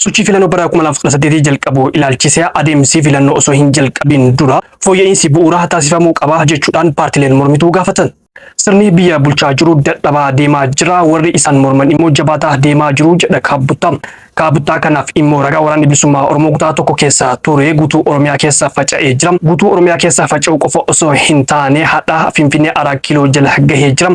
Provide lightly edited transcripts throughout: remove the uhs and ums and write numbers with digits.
Sochii filannoo bara 2018 jalqabu ilaalchisee adeemsi filannoo osoo hin jalqabin dura fooyya'insi bu'uuraa taasifamuu qaba jechuudhaan paartileen mormituu gaafatan. Sirni biyya bulchaa jiru dadhabaa deemaa jira, warri isaan morman immoo jabaataa deemaa jiru jedha Kaabuttaa. Kaabuttaa kanaaf immoo ragaa waraanni bilisummaa Oromoo kutaa tokko keessa ture guutuu Oromiyaa keessa faca'ee jira. Guutuu Oromiyaa keessa faca'uu qofa osoo hin taane hadha Finfinnee 4 kiiloo jala gahee jira.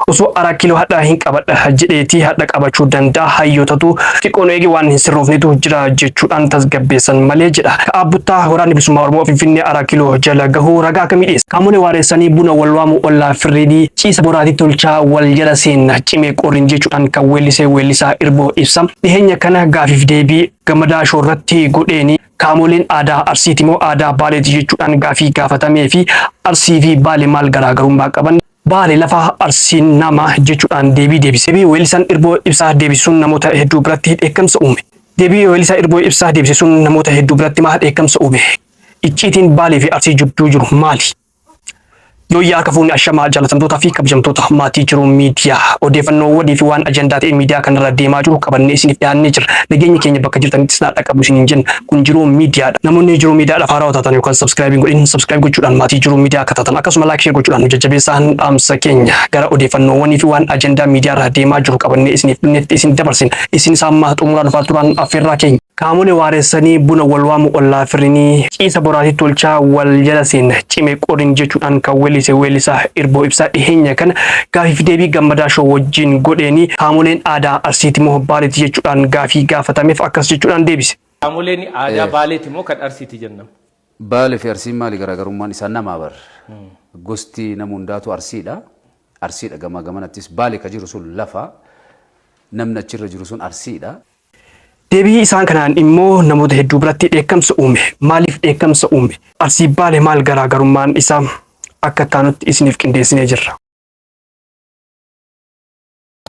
Osoo 4 kiiloo hadha hin qabadha jedheeti hadha qabachuu danda'a hayyootatu xiqqoon eegi waan hin sirroofnetu jira jechuudhaan tasgabbeessan malee jedha. Kaabuttaa waraanni bilisummaa Oromoo Finfinnee 4 kiiloo jala gahuu ragaa kamii dhiyeessa. Qaamolee waareessanii buna wal waamu ollaa firriidii ciisa boraatii tolchaa wal jala seenna cimee qorrin jechuudhaan kan weellisaa Irboo ibsa. Dhiheenya kana gaafiif deebii Gammadaa Shoorratti godheeni qaamoleen aadaa Arsiiti moo aadaa Baaleeti jechuudhaan gaafii gaafatamee fi Arsii fi Baalee maal garaagarummaa qaban. Baalee lafa Arsiin nama jechuudhaan deebii deebise. Deebii weellisaan Irboo ibsaa deebisuun namoota hedduu biratti dheekkamsa uume. Deebii weellisaa Irboo ibsaa deebisuun namoota hedduu biratti maal dheekkamsa uume? Icciitiin Baalee fi Arsii jidduu jiru maali? Yooyyaa akka fuunni ashamaa jaalatamtootaa fi kabajamtoota maatii jiru miidiyaa odeeffannoowwanii fi waan ajandaa ta'e miidiyaa kanarra deemaa jiru qabannee isiniif dhiyaannee jira. Nageenya keenya bakka jirtanittis naa dhaqqabu isiniin jenna. Kun jiru miidiyaadha. Namoonni jiru miidiyaadhaaf haaraa taatan yookaan sabskiraayibii godhin sabskiraayib gochuudhaan maatii jiru miidiyaa akka taatan akkasuma laayik sheer gochuudhaan jajjabeessaan dhaamsa keenya gara odeeffannoowwanii fi waan ajandaa miidiyaarra deemaa jiru qabannee isiniif dhunneetti isin dabarsin. Isin isaammaa xumuraan faalturaan affeerraa keenya. Qaamolee waareessanii buna wal waamu ollaa firriidii ciisa boraatii tolchaa wal jala seenna cimee qorrin jechuudhaan kan weellisaa Irboo ibsaa dhiheenya kana gaafiif deebii Gammadaa Shoo wajjin godheeni qaamoleen aadaa Arsiiti moo Baaleeti jechuudhaan gaafii gaafatameef akkas jechuudhaan deebise. Qaamoleen aadaa Baaleeti moo kan Arsiiti jennaan? Baalee fi Arsiin maali garaagarummaan isaan namaa bar. Gosti nama hundaatu Arsiidha. Arsiidha gamaa gamanattis Baalee ka jiru sun lafa namni achirra jiru sun Arsiidha. Deebii isaan kanaan immoo namoota hedduu biratti dheekkamsa uume. Maaliif dheekkamsa uume? Arsii Baalee maal garaagarummaan isaa akka taanutti isiniif qindeessinee jirra.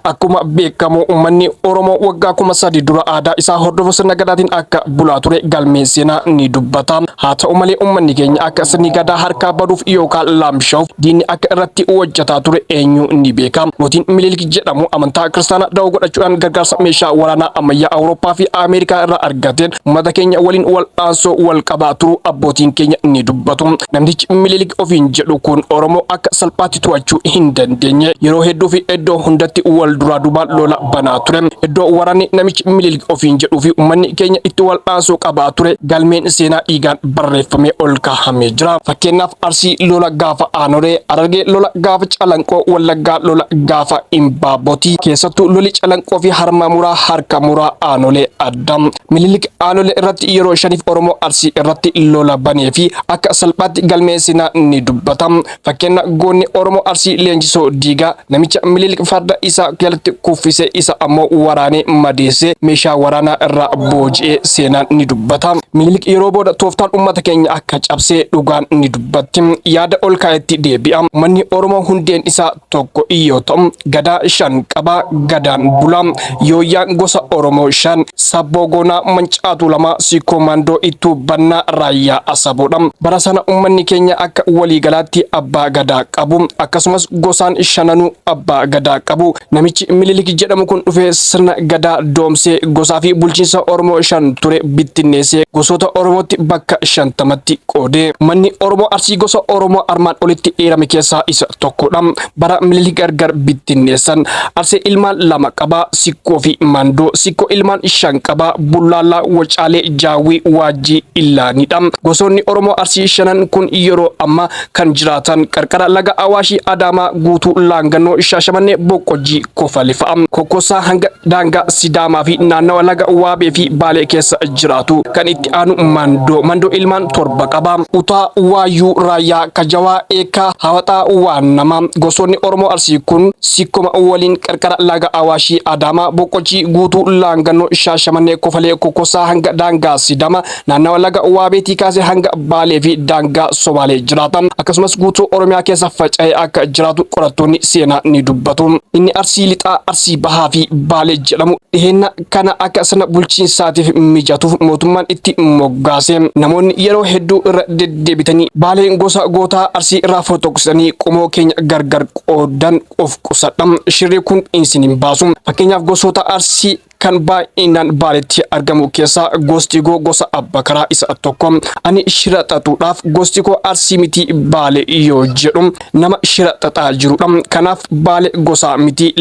Akkuma beekamu uummanni Oromoo waggaa 3,000 dura aadaa isaa hordofu sirna gadaatiin akka bulaa ture galmee seenaa ni dubbata. Haa ta'u malee uummanni keenya akka sirni gadaa harkaa baduuf yookaan laamsha'uuf diinni akka irratti hojjetaa ture eenyu ni beeka. Mootiin Minilik jedhamu amantaa kiristaanaa da'oo godhachuudhaan gargaarsa meeshaa waraanaa ammayyaa Awurooppaa fi Ameerikaa irraa argateen uummata keenya waliin wal'aansoo wal qabaa turu abbootiin keenya ni dubbatu. Namtichi Minilik ofiin jedhu kun Oromoo akka salphaatti to'achuu hin dandeenye yeroo hedduu fi iddoo hundatti wal dura duubaan lola banaa ture. Iddoo waraanni namichi Minilik ofiin jedhuu fi uummanni keenya itti wal'aansoo qabaa ture galmeen seenaa dhiigaan barreeffamee ol kaa'amee jira. Fakkeenyaaf Arsii lola gaafa Aanoree, Harargee lola gaafa Calanqoo, Wallaggaa lola gaafa Imbaabotii. Keessattuu loli Calanqoo fi harma muraa harka muraa Aanolee adda. Minilik Aanolee irratti yeroo 5 Oromoo Arsii irratti lola banee fi akka salphaatti galmeen seenaa ni dubbata. Fakkeenya goonni Oromoo Arsii Leenjisoo Diigaa namicha Minilik farda isaa jalatti kuffisee isa ammoo waraanee madeessee meeshaa waraanaa irraa booji'ee seenaan ni dubbata. Minilik yeroo booda tooftaan uummata keenya akka cabsee dhugaan ni dubbatti. Yaada ol kaa'etti deebi'a. Manni Oromoo hundeen isaa tokko yoo ta'u gadaa 5 qaba gadaan bula. Yooyyaan gosa Oromoo 5 sabboo goonaa mancaatu 2 siikoomandoo ittuu bannaa raayyaa asaboodha. Bara sana uummanni keenya akka waliigalaatti abbaa gadaa qabu. Akkasumas gosaan 5 abbaa gadaa qabu. Namichi Minilik jedhamu kun dhufee sirna gadaa doomsee gosaa fi bulchiinsa Oromoo 5 ture bittinneessee gosoota Oromootti bakka 50tti qoode. Manni Oromoo Arsii gosa Oromoo armaan olitti eerame keessaa isa tokkodha. Bara Minilik gargar bittinneessan Arsii ilmaan 2 qaba Sikkoo fi Mandoo. Sikkoo ilmaan 5 qaba Bullaallaa, Wacaalee, Jaawii, Waajjii, Illaanidha. Gosoonni Oromoo Arsii 5 kun yeroo ammaa kan jiraatan qarqara laga Awaashii, Adaamaa, Guutuu, Laangannoo, Shaashamannee, Boqqojjii, Kofale fa'a. Kokkosaa hanga daangaa Sidaamaa fi naannawa laga Waabee fi Baalee keessa jiraatu. Kan itti aanu Mandoo. Mandoo ilmaan 7 qaba. Utaa, Waayyuu, Raayyaa, Kajawaa, Eekaa, Hawaxaa, Waannama. Gosoonni Oromoo Arsii kun sikkoma waliin qarqara laga Awaashii, Adaamaa, Boqqojjii, Guutuu, Laangannoo, Shaashamannee, Kofalee, Kokkosaa hanga daangaa Sidaamaa, naannawa laga Waabeetii kaasee hanga Baalee fi daangaa Somaalee jiraata. Akkasumas guutuu Oromiyaa keessa faca'ee akka jiraatu qorattoonni seenaa ni dubbatu. Inni Arsii lixaa, Arsii bahaa fi Baalee jedhamu dhiheenya kana akka sirna bulchiinsaatiif mijatuuf mootummaan itti moggaase. Namoonni yeroo hedduu irra deddeebitanii Baaleen gosa gootaa Arsii irraa fotoqsanii qomoo keenya gargar qoodan of qusadha. Shirri kun isin hin baasu. Fakkeenyaaf gosoota Arsii kan baay'inaan baaletti argamu keessa gosti koo gosa Abbakaraa isa tokko. Ani shira xaxuudhaaf gosti koo Arsii miti Baale yoo jedhu nama shira xaxaa jirudha. Kanaaf Baale gosa miti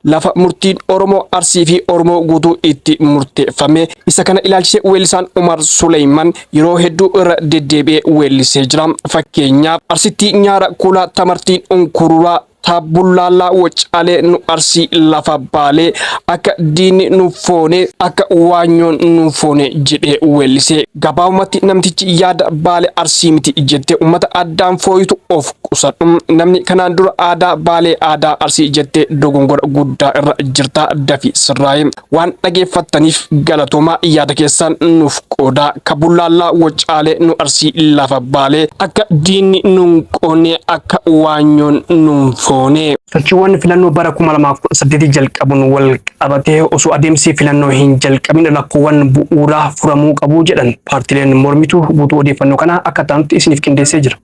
lafa murtiin Oromoo Arsii fi Oromoo guutuu itti murteeffame. Isa kana ilaalchisee weellisaan Umar Suleyman yeroo hedduu irra deddeebi'ee weellisee jira. Fakkeenyaaf Arsitti nyaara kuulaa tamartiin unkururaa tabullala wacale nu Arsii lafa Baale akka diini nu foone akka waanyoon nu foone jedhee weellisee gabaabumatti namtichi yaada Baale Arsii miti jettee ummata addaan fooyitu of qusadhu. Namni kanaan dura aadaa Baale aadaa Arsii jettee dogongora guddaa irra jirta dafi sirraa'e. Waan dhageeffattaniif galatooma yaada keessan nuuf qooda. Kabullala wacale nu Arsii lafa Baale akka diini nu qoone akka waanyoon nu foone. Sochiiwwan filannoo bara 2018 jalqabuun wal qabatee osoo adeemsi filannoo hin jalqabin rakkoowwan bu'uuraa furamuu qabu jedhan paartileen mormituu guutuu odeeffannoo kana akka ta'utti isiniif qindeessee jira.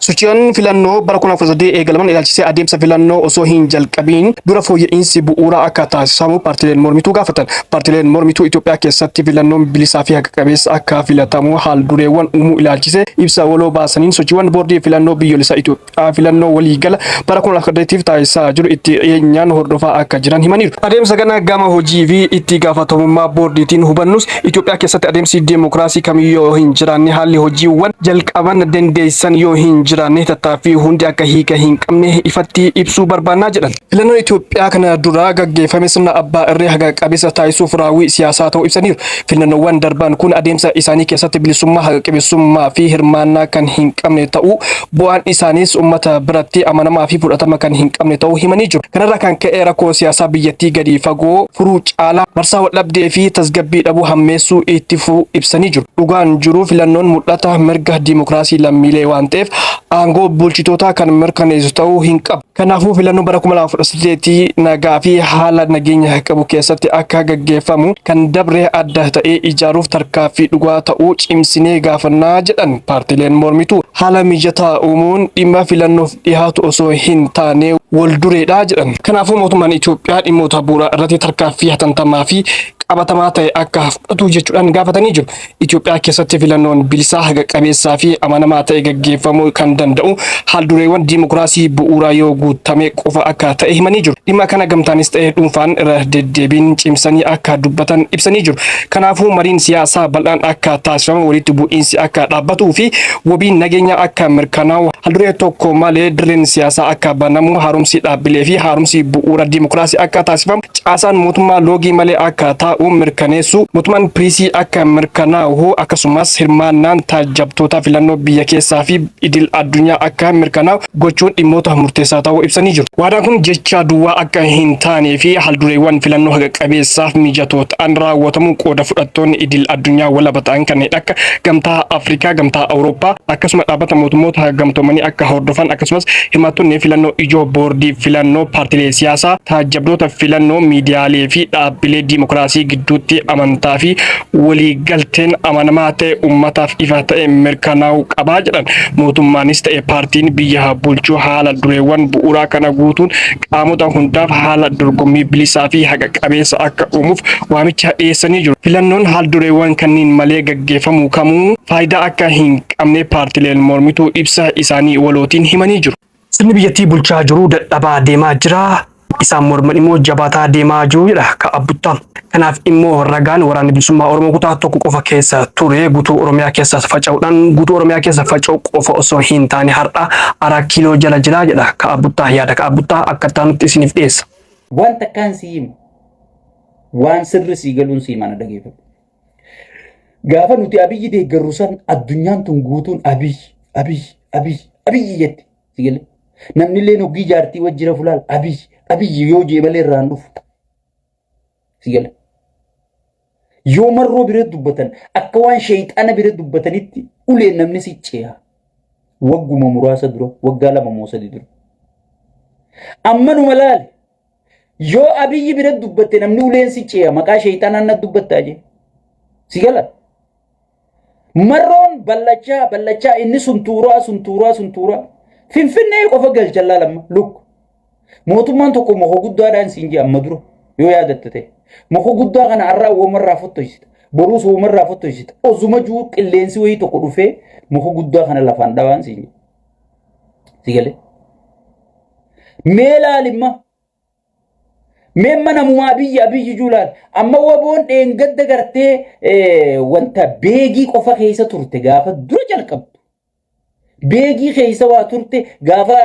Sochiiwwan filannoo bara 2018 eegalaman ilaalchisee adeemsa filannoo osoo hin jalqabiin dura fooyya'insi bu'uuraa akka taasisamu paartileen mormituu gaafatan. Paartileen mormituu Itoophiyaa keessatti filannoon bilisaa fi haqa qabeessa akka filatamu haal dureewwan uumuu ilaalchisee ibsa waloo baasaniin sochiiwwan boordii filannoo biyyoolessaa Itoophiyaa filannoo waliigala bara 2018 taasisaa jiru itti dhiyeenyaan hordofaa akka jiran himaniiru. Adeemsa kana gama hojii fi itti gaafatamummaa boordiitiin hubannus Itoophiyaa keessatti adeemsi deemokiraasii kamiyyuu hin jiraanne haalli hojiiwwan jalqaban dandeessan yoo hin jiraanne tattaaffii hundi akka hiika hin qabne ifatti ibsuu barbaannaa jedhan. Filannoon Itoophiyaa kana dura gaggeeffame sirna abbaa irree haqa qabeessa taasisuuf raawwii siyaasaa ta'uu ibsaniiru. Filannoowwan darban kun adeemsa isaanii keessatti bilisummaa haqa qabeessummaa fi hirmaannaa kan hin qabne ta'uu bu'aan isaaniis uummata biratti amanamaa fi fudhatama kan hin qabne ta'uu himanii jiru. Kanarraa kan ka'e rakkoo siyaasaa biyyattii gadi fagoo furuu caalaa marsaa waldhabdee fi tasgabbii dhabuu hammeessuu itti fufuu ibsanii jiru. Dhugaan jiru filannoon mul'ata mirga diimokiraasii lammiilee waan ta'eef aangoo bulchitoota kan mirkaneessu ta'uu hin qabu. Kanaafuu filannoo bara 2018 nagaa fi haala nageenya qabu keessatti akka gaggeeffamu kan dabree adda ta'ee ijaaruuf tarkaanfii dhugaa ta'uu cimsinee gaafannaa jedhan paartileen mormituu. Haala mijataa uumuun dhimma filannoof dhiyaatu osoo hin taane wal dureedha jedhan. Kanaafuu mootummaan Itoophiyaa dhimmoota bu'uuraa irratti tarkaanfii hatattamaa fi qabatamaa ta'e akka fudhatu jechuudhaan gaafatanii jiru. Itoophiyaa keessatti filannoon bilisaa haqa qabeessaa fi amanamaa ta'e gaggeeffamuu kan danda'u haal dureewwan diimokiraasii bu'uuraa yoo guutame qofa akka ta'e himanii jiru. Dhimma kana gamtaanis ta'e dhuunfaan irra deddeebiin cimsanii akka dubbatan ibsanii jiru. Kanaafuu mariin siyaasaa bal'aan akka taasifamu walitti bu'iinsi akka dhaabbatuu fi wabiin nageenya akka mirkanaa'u haal duree tokko malee dirreen siyaasaa akka banamu haaromsi dhaabbilee fi haaromsi bu'uura diimokiraasii akka taasifamu caasaan mootummaa loogii malee akka ta'u mirkaneessu mootummaan piriisii akka mirkanaa'u akkasumas hirmaannaan taajabtoota filannoo biyya keessaa fi idil addunyaa akka mirkanaa'u gochuun dhimmoota murteessaa ta'uu ibsanii jiru. Waadaan kun jecha duwwaa akka hin taanee fi haal dureewwan filannoo haqa qabeessaaf mijatoo ta'an raawwatamu qooda fudhattoonni idil addunyaa walaba ta'an kanneen akka gamtaa Afrikaa, gamtaa Awurooppaa akkasuma dhaabbata mootummoota gamtoomanii akka hordofan akkasumas hirmaattonni filannoo ijoo boordii filannoo paartilee siyaasaa taajabdoota filannoo miidiyaalee fi dhaabbilee diimokiraasii gidduutti amantaa fi waliigalteen amanamaa ta'e uummataaf ifa ta'e mirkanaa'uu qabaa jedhan. Mootummaanis ta'e paartiin biyya bulchuu haala dureewwan bu'uuraa kana guutuun qaamota hundaaf haala dorgommii bilisaa fi haqa qabeessa akka uumuuf waamicha dhiyeessanii jiru. Filannoon haal dureewwan kanneen malee gaggeeffamu kamuu faayidaa akka hin qabne paartileen mormituu ibsa isaanii walootiin himanii jiru. Sirni biyyattii bulchaa jiru dadhabaa deemaa jira. Isaan morman immoo jabaataa deemaa jiru jedha Ka'abbuttaa. Kanaaf immoo ragaan waraanni bilisummaa Oromoo kutaa tokko qofa keessa ture guutuu Oromiyaa keessa faca'uudhaan guutuu Oromiyaa keessa faca'u qofa osoo hin taane har'a 4 kiiloo jala jira jedha Ka'abbuttaa. Yaada Ka'abbuttaa akka taanutti isiniif dhiyeessa. Wanta kan siima waan sirri sii galuun siimaan dhageeffatu. Gaafa nuti Abiyyi deeggarru san addunyaan tun guutuun Abiyyi jetti si galee. Namni illee hoggii jaartii wajjira fulaal Abiyyi yoo jee malee irraan dhufu si galee. Yoo marroo bira dubbatan akka waan shayxaana bira dubbatanitti uleen namni si ce'a. Wagguma muraasa dura waggaa 2 moo 3 dura. Amma nu malaale yoo Abiyyi bira dubbatte namni uleen si ce'a maqaa shayxaanaan na dubbattaa jee si gala. Marroon ballachaa inni suntuuraa Finfinnee qofa galchallaa lamma luk mootummaan tokko moho guddaadhaan siin jee amma dura yoo yaadatte ta'e muka guddaa kana arraa uumarraa fottoysita boruus uumarraa fottoysita osuma juu qilleensi wayii tokko dhufee muka guddaa kana lafaan dhawaan sigale mee laalimma mee mana mumaa biyyi juulaan amma waboon dheengadda gartee wanta beegii qofa keessa turte gaafa dura jalqabdu beegii keessa waa turte gaafa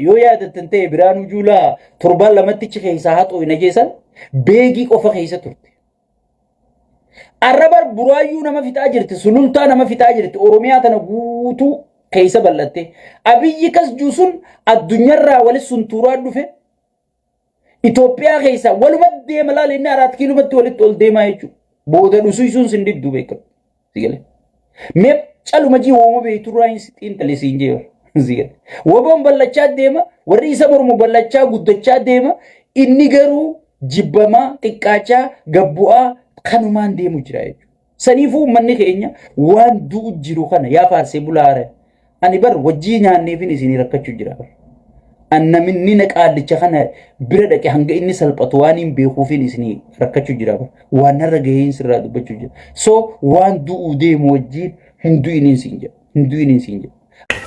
yoo yaadattan ta'e Biraanuu Juulaa torbaan lamattichi keessa haxoo hin ajeessan beegii qofa keessa turte. Arrabar buraayyuu nama fixaa jirti sulultaa nama fixaa jirti Oromiyaa tana guutuu keessa bal'atte abiyyi kas juusun addunyaarraa walis suntuuraa dhufe Itoophiyaa keessa waluma deema laala inni 4 kiiloomeetrii walitti ol deemaa jechuudha. Booda dhusuun sin dibduu beekamu. Sigale. Mee caluma jii wooma beekturraa hin xiinxalee siin jee sigale. Woboon ballachaa deema warri isa mormu ballachaa guddachaa deema inni garuu jibbamaa xiqqaachaa gabbu'aa kanumaan deemu jira jechuudha. Saniifuu uummanni keenya waan du'u jiru kana yaa faarsee bulaare ani bar wajjii nyaanneefin isinii rakkachuu jira. Annaminni naqaaddicha kana bira dhaqe hanga inni salphatu waan hin beekuufin isinii rakkachuu jira. Waan narra gaheen sirraa dubbachuu jira. So waan du'u deemu wajjiin hin du'iniin siin jedha.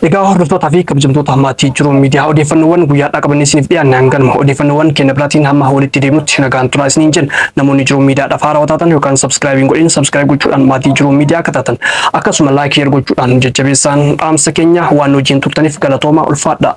Egaa hordoftootaa fi kabajamtoota maatii jiru miidiyaa odeeffannoowwan guyyaadhaa qabannee isiniif dhiyaanne hanganuma odeeffannoowwan keenya biraatiin hamma walitti deemnutti nagaan turaa isiniin jenna namoonni jiru miidiyaadhaaf haarawaa taatan yookaan sabskiraayibiin godhin sabskiraayib gochuudhaan maatii jiru miidiyaa akka taatan akkasuma laayikii gochuudhaan jajjabeessaan dhaamsa keenya waan hojiin turtaniif galatooma ulfaadha.